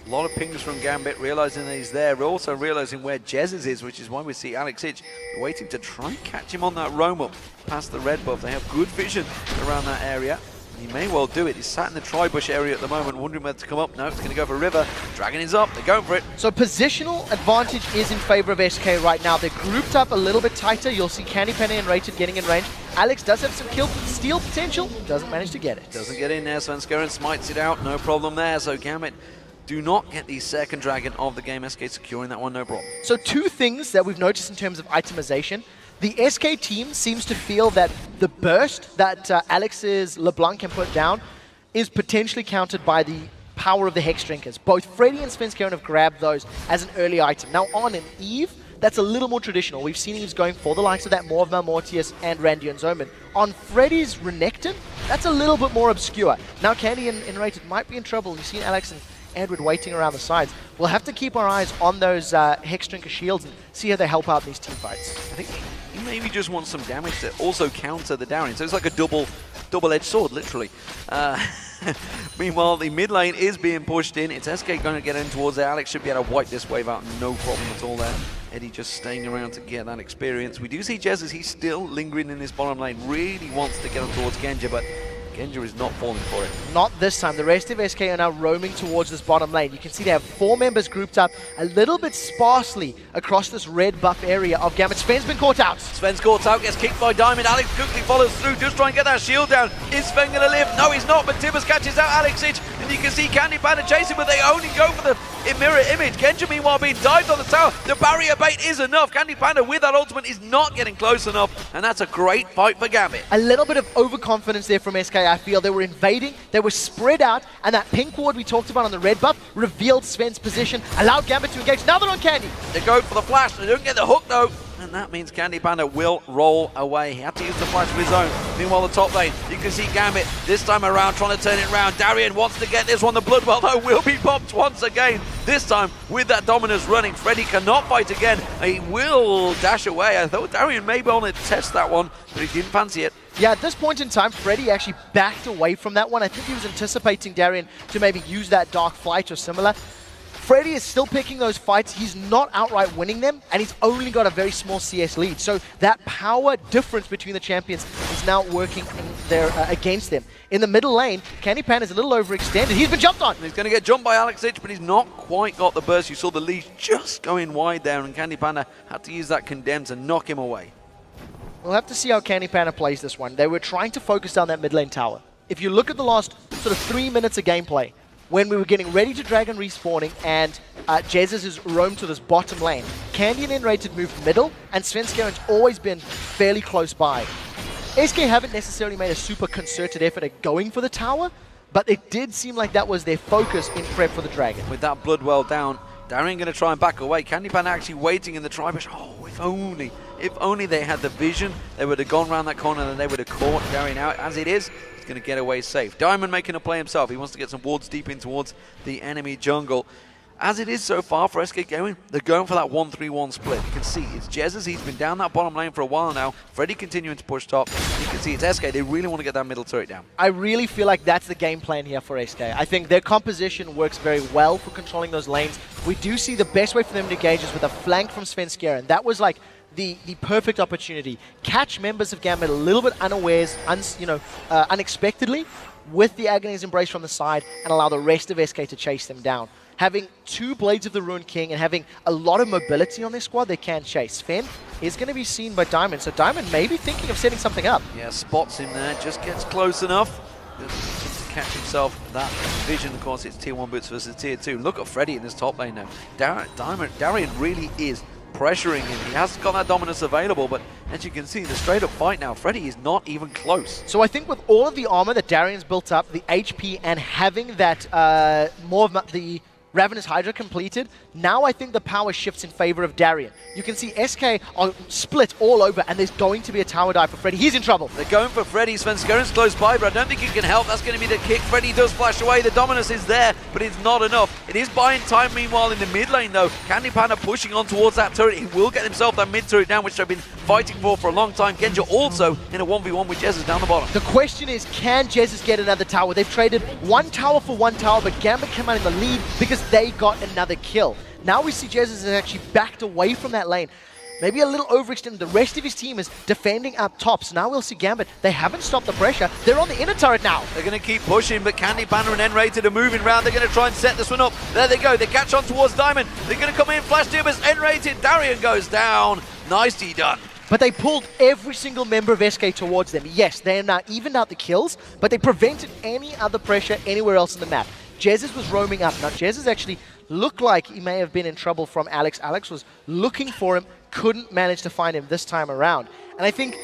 a lot of pings from Gambit, realizing that he's there. We're also realizing where Jez's is, which is why we see Alex Hitch waiting to try and catch him on that roam up past the red buff. They have good vision around that area. He may well do it. He's sat in the tri-bush area at the moment, wondering whether to come up. No, it's going to go for River. Dragon is up. They're going for it. So positional advantage is in favor of SK right now. They're grouped up a little bit tighter. You'll see Candy Penny and Rated getting in range. Alex does have some kill steal potential. Doesn't manage to get it. Doesn't get in there. Svenskeren smites it out. No problem there. So Gambit do not get the second Dragon of the game. SK securing that one, no problem. So two things that we've noticed in terms of itemization. The SK team seems to feel that the burst that Alex's LeBlanc can put down is potentially countered by the power of the Hex Drinkers. Both Freddy and Svenskeren have grabbed those as an early item. Now on an Eve, that's a little more traditional. We've seen Eve's going for the likes of that Maw of Malmortius and Randian's Omen. On Freddy's Renekton, that's a little bit more obscure. Now Candy and Rated might be in trouble. You've seen Alex and Edward waiting around the sides. We'll have to keep our eyes on those Hex Drinker shields and see how they help out in these team fights. I think he maybe just wants some damage to also counter the Darian. So it's like a double-edged sword, literally. Meanwhile, the mid lane is being pushed in. It's SK going to get in towards there. Alex should be able to wipe this wave out, no problem at all there. Eddie just staying around to get that experience. We do see Jez as he's still lingering in this bottom lane. Really wants to get him towards Genja, but Genja is not falling for it. Not this time. The rest of SK are now roaming towards this bottom lane. You can see they have 4 members grouped up a little bit sparsely across this red buff area of Gambit. Sven's been caught out. Sven's caught out, gets kicked by Diamond. Alex quickly follows through, just try and get that shield down. Is Sven going to live? No, he's not, but Tibbers catches out Alex Hitch, and you can see Candy Panda chasing, but they only go for the mirror image. Genja, meanwhile, being dived on the tower. The barrier bait is enough. Candy Panda with that ultimate is not getting close enough, and that's a great fight for Gambit. A little bit of overconfidence there from SK, I feel. They were invading, they were spread out, and that pink ward we talked about on the red buff revealed Sven's position, allowed Gambit to engage. Now they're on Candy. They go for the flash. They don't get the hook, though. And that means Candy Panda will roll away. He had to use the flash of his own. Meanwhile, the top lane, you can see Gambit this time around trying to turn it around. Darien wants to get this one. The Bloodwell, though, will be popped once again. This time, with that Dominus running, Freddy cannot fight again. He will dash away. I thought Darien may be able to test that one, but he didn't fancy it. Yeah, at this point in time, Freddy actually backed away from that one. I think he was anticipating Darien to maybe use that Dark Flight or similar. Freddy is still picking those fights. He's not outright winning them, and he's only got a very small CS lead. So that power difference between the champions is now working in their, against them. In the middle lane, Candy Panda is a little overextended. He's been jumped on. He's going to get jumped by Alex Ich, but he's not quite got the burst. You saw the leash just going wide there, and Candy Panda had to use that condemn to knock him away. We'll have to see how Candy Panda plays this one. They were trying to focus down that mid lane tower. If you look at the last sort of 3 minutes of gameplay, when we were getting ready to Dragon respawning and Jesus has roamed to this bottom lane, Candy and N-Rated moved middle, and Svenskaren's always been fairly close by. SK haven't necessarily made a super concerted effort at going for the tower, but it did seem like that was their focus in prep for the Dragon. With that Bloodwell down, Darien going to try and back away. Candy Panda actually waiting in the tri-bush. Oh, if only they had the vision, they would have gone around that corner and they would have caught Darien out. As it is, he's going to get away safe. Diamond making a play himself. He wants to get some wards deep in towards the enemy jungle. As it is so far for SK going, they're going for that 1-3-1 split. You can see it's Jesus. He's been down that bottom lane for a while now. Freddy continuing to push top. You can see it's SK. They really want to get that middle turret down. I really feel like that's the game plan here for SK. I think their composition works very well for controlling those lanes. We do see the best way for them to engage is with a flank from Svenskeren. That was like the perfect opportunity. Catch members of Gambit a little bit unawares, unexpectedly, with the Agony's Embrace from the side, and allow the rest of SK to chase them down. Having 2 Blades of the Ruined King and having a lot of mobility on their squad, they can chase. Sven is going to be seen by Diamond, so Diamond may be thinking of setting something up. Yeah, spots him there, just gets close enough to catch himself that vision. Of course, it's tier 1 boots versus tier 2. Look at Freddy in this top lane now. Darien really is pressuring him. He has got that dominance available, but as you can see, the straight up fight now, Freddy is not even close. So I think with all of the armor that Darien's built up, the HP, and having that more of the Ravenous Hydra completed, now I think the power shifts in favor of Darien. You can see SK are split all over, and there's going to be a tower dive for Freddy. He's in trouble. They're going for Freddy. Svenskaren's close by, but I don't think you can help. That's going to be the kick. Freddy does flash away. The Dominus is there, but it's not enough. It is buying time, meanwhile, in the mid lane, though. Candy Panda pushing on towards that turret. He will get himself that mid turret down, which they've been fighting for a long time. Genja also in a 1v1 with Jesus down the bottom. The question is, can Jesus get another tower? They've traded 1 tower for 1 tower, but Gambit came out in the lead because they got another kill. Now we see Jesus has actually backed away from that lane. Maybe a little overextended. The rest of his team is defending up top. So now we'll see Gambit. They haven't stopped the pressure. They're on the inner turret now. They're going to keep pushing, but Candy Panda and N-Rated are moving around. They're going to try and set this one up. There they go. They catch on towards Diamond. They're going to come in, flash timbers. N-Rated. Darien goes down. Nicely done. But they pulled every single member of SK towards them. Yes, they are now evened out the kills, but they prevented any other pressure anywhere else in the map. Jesus was roaming up. Now, Jesus actually looked like he may have been in trouble from Alex. Alex was looking for him, couldn't manage to find him this time around. And I think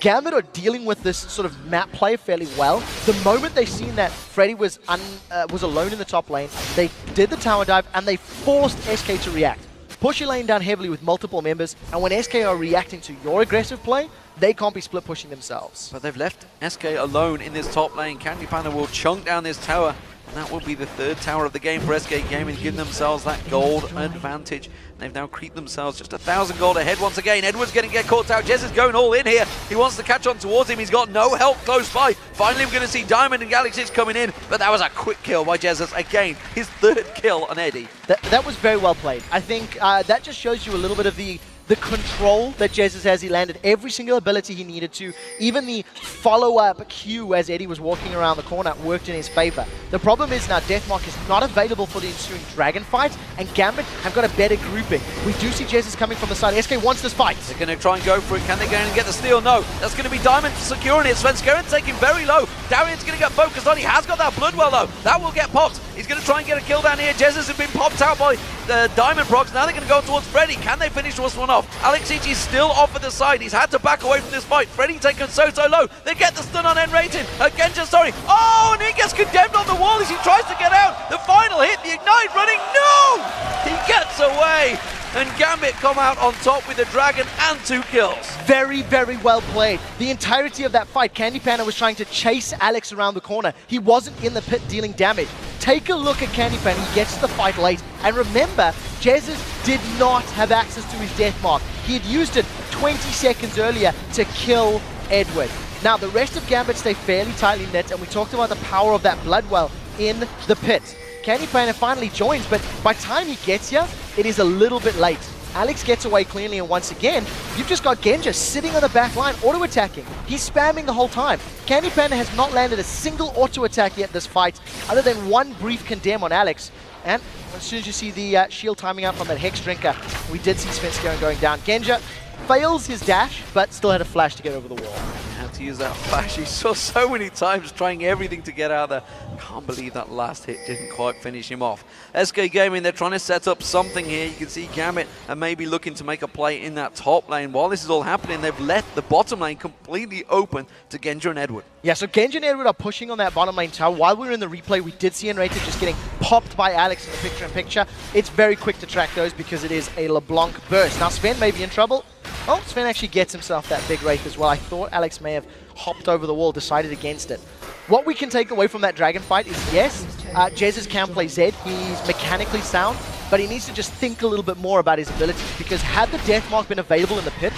Gambit are dealing with this sort of map play fairly well. The moment they seen that Freddy was alone in the top lane, they did the tower dive and they forced SK to react. Push your lane down heavily with multiple members, and when SK are reacting to your aggressive play, they can't be split pushing themselves. But they've left SK alone in this top lane. Candy Panda will chunk down this tower, and that will be the 3rd tower of the game for SK Gaming, giving themselves that gold advantage. They've now creeped themselves just 1,000 gold ahead once again. Edward's going to get caught out. Jez is going all in here. He wants to catch on towards him. He's got no help close by. Finally, we're going to see Diamond and Galaxy coming in, but that was a quick kill by Jesus. Again, his 3rd kill on Eddie. That was very well played. I think that just shows you a little bit of the control that Jesus has. He landed every single ability he needed to. Even the follow-up Q as Eddie was walking around the corner worked in his favor. The problem is now Deathmark is not available for the ensuing Dragon fight, and Gambit have got a better grouping. We do see Jesus coming from the side. SK wants this fight. They're going to try and go for it. Can they go in and get the steal? No. That's going to be Diamond securing it. Svenskeren taking very low. Darien's going to get focused on. He has got that Bloodwell though. That will get popped. He's going to try and get a kill down here. Jesus has been popped out by the Diamond procs. Now they're going to go towards Freddy. Can they finish this one off? Alex Ich is still off at the side. He's had to back away from this fight. Freddy taken so low. They get the stun on N-Rated. Genja, sorry. Oh, and he gets condemned on the wall as he tries to get out. The final hit, the Ignite running. No! He gets away. and Gambit come out on top with the Dragon and 2 kills. Very, very well played. The entirety of that fight, Candy Panda was trying to chase Alex around the corner. He wasn't in the pit dealing damage. Take a look at Candy Panda. He gets to the fight late. And remember, Jesus did not have access to his death mark. He had used it 20 seconds earlier to kill Edward. Now, the rest of Gambit stay fairly tightly knit, and we talked about the power of that Bloodwell in the pit. Candy Panda finally joins, but by the time he gets here, it is a little bit late. Alex gets away cleanly, and once again, you've just got Genja sitting on the back line, auto-attacking. He's spamming the whole time. Candy Panda has not landed a single auto-attack yet this fight, other than one brief condemn on Alex. And as soon as you see the shield timing out from that Hex Drinker, we did see Svenskeren going down. Genja fails his dash, but still had a flash to get over the wall. Had to use that flash. He saw so many times trying everything to get out there. Can't believe that last hit didn't quite finish him off. SK Gaming, they're trying to set up something here. You can see Gambit and maybe looking to make a play in that top lane. While this is all happening, they've left the bottom lane completely open to Genja and Edward. Yeah, so Genja and Edward are pushing on that bottom lane tower. While we were in the replay, we did see Enrated just getting popped by Alex in the picture-in-picture. It's very quick to track those because it is a LeBlanc burst. Now Sven may be in trouble. Oh, Sven actually gets himself that big Wraith as well. I thought Alex may have hopped over the wall, decided against it. What we can take away from that Dragon fight is, yes, Jesus can play Zed. He's mechanically sound, but he needs to just think a little bit more about his abilities, because had the Death Mark been available in the pit,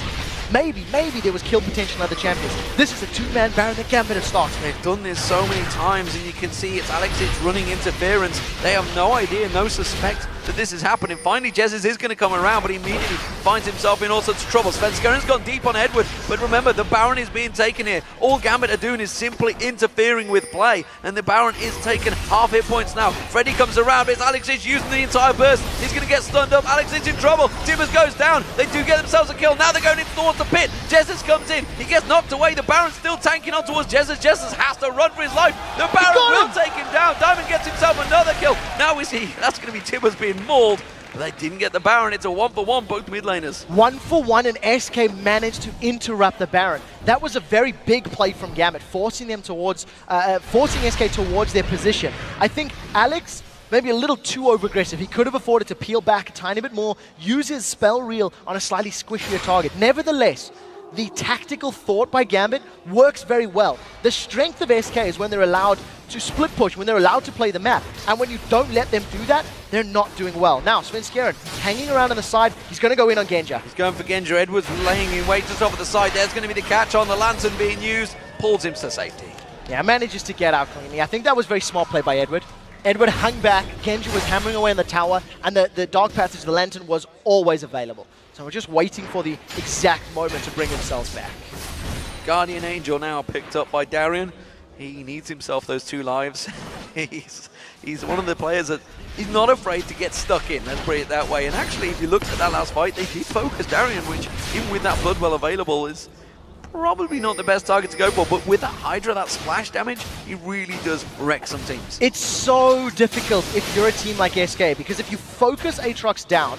maybe there was kill potential in other champions. This is a two-man Baron that Gambit has started. They've done this so many times, and you can see it's Alex's running interference. They have no idea, no suspect that this is happening. Finally, Jesus is going to come around, but he immediately finds himself in all sorts of trouble. Svenskeren's gone deep on Edward, but remember, the Baron is being taken here. All Gambit are doing is simply interfering with play, and the Baron is taking half hit points now. Freddy comes around, but Alex is using the entire burst. He's going to get stunned up. Alex is in trouble. Timbers goes down. They do get themselves a kill. Now they're going in towards the pit. Jesus comes in. He gets knocked away. The Baron's still tanking on towards Jesus. Jesus has to run for his life. The Baron will take him down. Diamond gets himself another kill. Now we see that's going to be Timbers being mauled. But they didn't get the Baron. It's a 1-for-1, both mid laners. 1-for-1, and SK managed to interrupt the Baron. That was a very big play from Gambit, forcing them towards, forcing SK towards their position. I think Alex, maybe a little too over-aggressive. He could have afforded to peel back a tiny bit more, use his spell reel on a slightly squishier target. Nevertheless, the tactical thought by Gambit works very well. The strength of SK is when they're allowed to split push, when they're allowed to play the map. And when you don't let them do that, they're not doing well. Now, Svenskeren hanging around on the side. He's going to go in on Genja. He's going for Genja. Edwards laying in wait just off at the side. There's going to be the catch on the Lantern being used. Pulls him to safety. Yeah, manages to get out cleanly. I think that was very smart play by Edward. Edward hung back, Genja was hammering away on the tower, and the Dark Passage of the Lantern was always available. So we're just waiting for the exact moment to bring themselves back. Guardian Angel now picked up by Darian. He needs himself those 2 lives. He's one of the players that he's not afraid to get stuck in, let's put it that way. And actually, if you looked at that last fight, they did focus Darian, which even with that Bloodwell available is probably not the best target to go for, but with that Hydra, that splash damage, he really does wreck some teams. It's so difficult if you're a team like SK, because if you focus Aatrox down,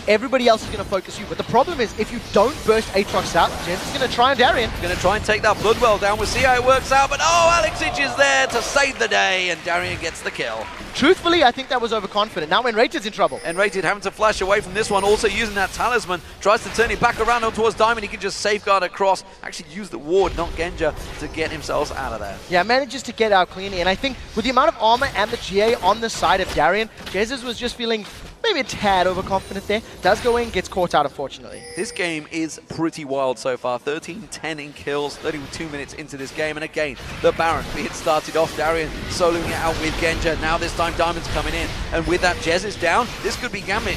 everybody else is going to focus you. But the problem is, if you don't burst Aatrox out, Jens is going to try on Darian. Going to try and take that Bloodwell down. We'll see how it works out. But oh, Alexich is there to save the day, and Darian gets the kill. Truthfully, I think that was overconfident. Now Enrated's in trouble. Enrated having to flash away from this one, also using that talisman. Tries to turn it back around on towards Diamond. He can just safeguard across. Actually use the ward, not Genja, to get himself out of there. Yeah, manages to get out cleanly. And I think with the amount of armor and the GA on the side of Darian, Jesus was just feeling maybe a tad overconfident there. Does go in, gets caught out, unfortunately. This game is pretty wild so far. 13-10 in kills, 32 minutes into this game. And again, the Baron being started off. Darian soloing it out with Genja. Now this time Diamond's coming in. And with that Jez down, this could be Gambit.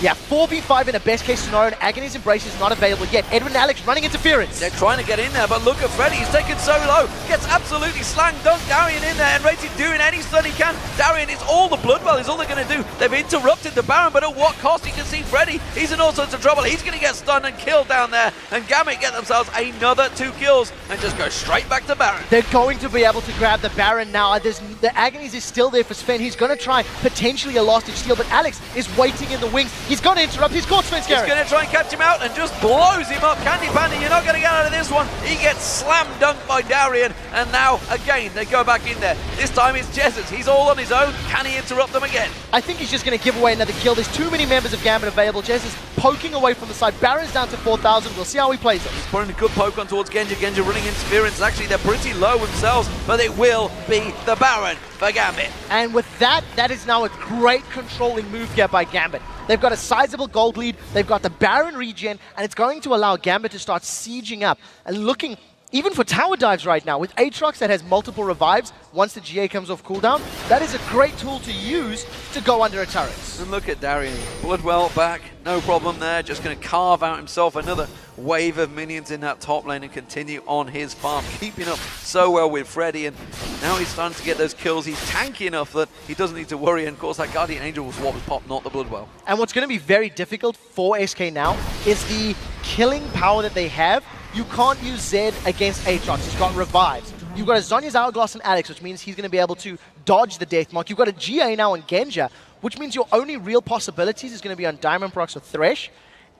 Yeah, 4v5 in a best case scenario, and Agony's Embrace is not available yet. Edwin and Alex running interference. They're trying to get in there, but look at Freddy. He's taken so low. Gets absolutely slanged. Dunk Darian in there, and Rated doing any stun he can. Darian is all the Bloodwell is all they're going to do. They've interrupted the Baron, but at what cost? You can see Freddy. He's in all sorts of trouble. He's going to get stunned and killed down there. And Gambit get themselves another 2 kills and just go straight back to Baron. They're going to be able to grab the Baron now. The Agonies is still there for Sven. He's going to try potentially a last-ditch steal, but Alex is waiting in the wings. He's going to interrupt. He's caught Svenskeren. He's going to try and catch him out and just blows him up. Candy Panda, you're not going to get out of this one. He gets slam dunked by Darian, and now, again, they go back in there. This time it's Jesus. He's all on his own. Can he interrupt them again? I think he's just going to give away another kill. There's too many members of Gambit available. Jesus poking away from the side. Baron's down to 4,000. We'll see how he plays it. He's putting a good poke on towards Genja. Genja running interference. Actually, they're pretty low themselves, but it will be the Baron for Gambit. And with that, that is now a great controlling move here by Gambit. They've got a sizable gold lead. They've got the Baron regen, and it's going to allow Gambit to start sieging up and looking even for tower dives right now. With Aatrox that has multiple revives once the GA comes off cooldown, that is a great tool to use to go under a turret. And look at Darian. Bloodwell back, no problem there. Just going to carve out himself another wave of minions in that top lane and continue on his farm, keeping up so well with Freddy, and now he's starting to get those kills. He's tanky enough that he doesn't need to worry, and of course that Guardian Angel was what was popped, not the Bloodwell. And what's going to be very difficult for SK now is the killing power that they have. You can't use Zed against Aatrox. He's got revives. You've got a Zhonya's Hourglass and Alex, which means he's going to be able to dodge the death mark. You've got a GA now on Genja, which means your only real possibilities is going to be on Diamond Prox or Thresh,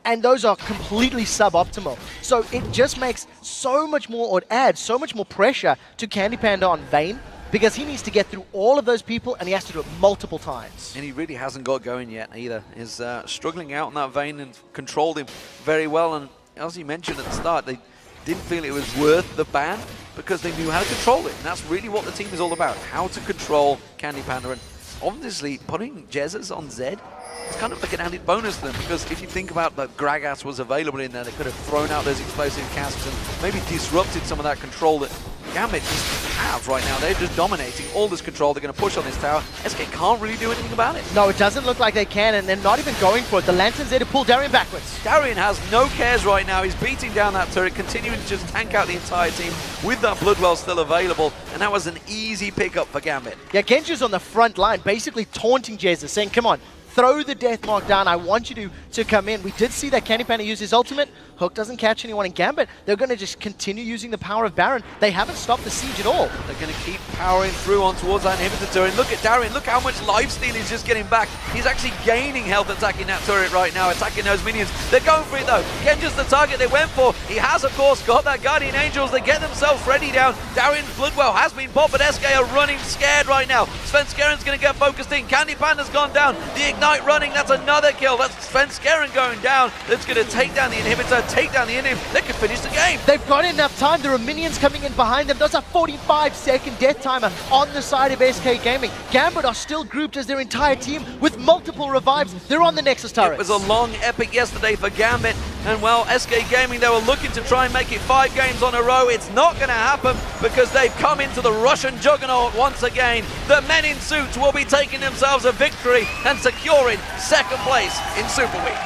and those are completely suboptimal. So it just makes so much more, or it adds so much more pressure to Candy Panda on Vayne, because he needs to get through all of those people, and he has to do it multiple times. And he really hasn't got going yet either. He's struggling out in that Vayne and controlled him very well, and as you mentioned at the start, they didn't feel it was worth the ban because they knew how to control it. And that's really what the team is all about, how to control Candy Panda. And obviously, putting Jesus on Zed, it's kind of like an added bonus to them, because if you think about that Gragas was available in there, they could have thrown out those explosive casks and maybe disrupted some of that control that Gambit just have right now. They're just dominating all this control. They're going to push on this tower. SK can't really do anything about it. No, it doesn't look like they can, and they're not even going for it. The Lantern's there to pull Darian backwards. Darian has no cares right now. He's beating down that turret, continuing to just tank out the entire team with that Bloodwell still available, and that was an easy pickup for Gambit. Yeah, Genji's on the front line, basically taunting Jesus, saying, come on, throw the death mark down. I want you to come in. We did see that Candy Panda use his ultimate. Hook doesn't catch anyone in Gambit. They're going to just continue using the power of Baron. They haven't stopped the siege at all. They're going to keep powering through on towards that inhibitor turret. Look at Darian. Look how much lifesteal he's just getting back. He's actually gaining health attacking that turret right now, attacking those minions. They're going for it though. Genja's the target they went for. He has, of course, got that Guardian Angels. They get themselves ready down. Darian's Bloodwell has been popped, but SK are running scared right now. Svenskeren's going to get focused in. Candy Panda's gone down. The Ignite running. That's another kill. That's Svenskeren going down. That's going to take down the inhibitor, take down the inhib. They can finish the game. They've got enough time. There are minions coming in behind them. There's a 45-second death timer on the side of SK Gaming. Gambit are still grouped as their entire team with multiple revives. They're on the Nexus turret. It was a long epic yesterday for Gambit, and well, SK Gaming, they were looking to try and make it 5 games on a row. It's not going to happen because they've come into the Russian juggernaut once again. The men in suits will be taking themselves a victory and securing second place in Super Week.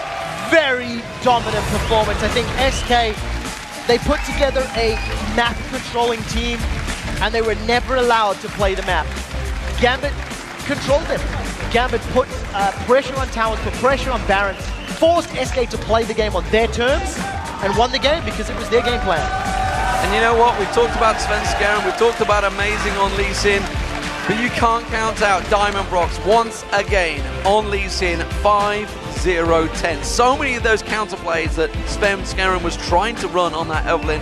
Very dominant performance. I think SK, they put together a map controlling team, and they were never allowed to play the map. Gambit controlled them. Gambit put pressure on towers, put pressure on Barons, forced SK to play the game on their terms, and won the game because it was their game plan. And you know what? We've talked about Svenskeren, we've talked about amazing on Lee Sin, but you can't count out Diamond Prox once again on Lee Sin. 5-0-10. So many of those counterplays that Svenskeren was trying to run on that Evelyn,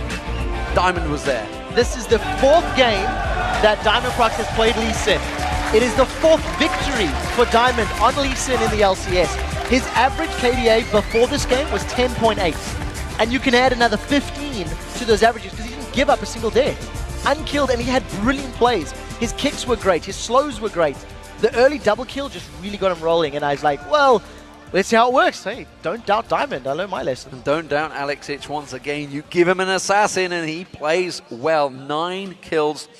Diamond was there. This is the 4th game that Diamond Prox has played Lee Sin. It is the 4th victory for Diamond on Lee Sin in the LCS. His average KDA before this game was 10.8. And you can add another 15 to those averages because he didn't give up a single death. Unkilled, and he had brilliant plays. His kicks were great, his slows were great. The early double kill just really got him rolling, and I was like, well, let's see how it works. Hey, don't doubt Diamond. I learned my lesson. And don't doubt Alex Hitch once again. You give him an assassin and he plays well. 9 kills.